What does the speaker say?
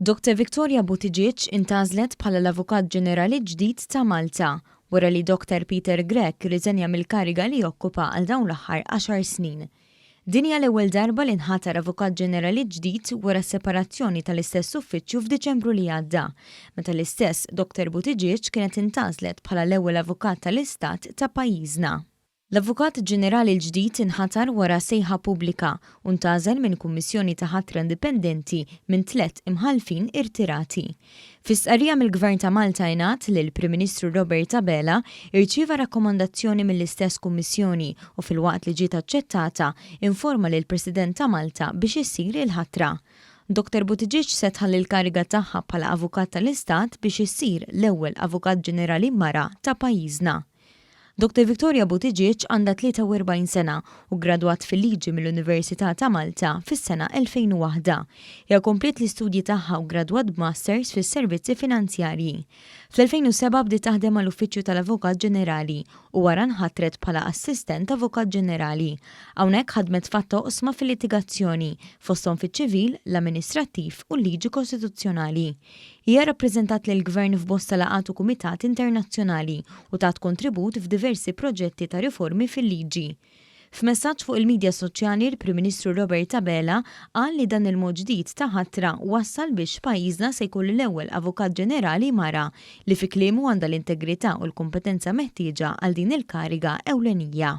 Dr Victoria Buttigieg intagħżlet bħala l-Avukat Ġenerali ġdid ta' Malta wara li Dr Peter Grech irriżenja mill-kariga li okkupa għal dawn l-aħħar 10 snin. Din hija l-ewwel darba li nħatar Avukat Ġenerali ġdid wara s-separazzjoni tal-istess uffiċċju f'Diċembru li għadda, meta l-istess Dr Buttigieg kienet intagħżlet bħala l-ewwel Avukat tal-Istat ta' Pajjiżna. L-Avukat Ġenerali l-ġdid inħatar wara sejħa pubblika u ntgħażel minn kummissjoni ta' ħatra indipendenti minn 3 imħalfin irtirati. Fis-stqarrija mill-Gvern ta' Malta ngħad li l-Prim Ministru Dr irċieva rakkomandazzjoni mill-istess kummissjoni u filwaqt li ġiet aċċettata informa lill-President ta' Malta biex issir il-ħatra. Dr Buttigieg se tħalli l-kariga tagħha bħala Avukat tal-Istat biex issir l-ewwel Avukat Ġenerali mara ta' Pajjiżna. Dr Victoria Buttigieg għandha 43 sena u gradwat fil-liġi mill-Università ta' Malta fis-sena 2001. Hija komplet l-istudji tagħha u gradwat b'Masters fis-Servizzi Finanzjarji. Fl-2007 bdiet taħdem għall-Uffiċċju tal-Avukat Ġenerali u wara nħatret bħala Assistent Avukat Ġenerali. Hawnhekk ħadmet fatta oqsma fil-litigazzjoni fosthom fiċ-ċivil, l-amministrattiv u l-liġi kostituzzjonali. Hija rappreżentat lill-Gvern f'bosta laqgħat u kumitat internazzjonali u tat kontribut f'diversi proġetti ta' riformi fil-liġi. F'messaġġ fuq il-midja soċjali l-Prim Ministru qal li dan il-mod ġdid ta' ħatra wassal biex pajjiżna se jkun l-ewwel Avukat Ġenerali mara li fi kliemu għandha l-integrità u l-kompetenza meħtieġa għal din il-kariga ewlenija.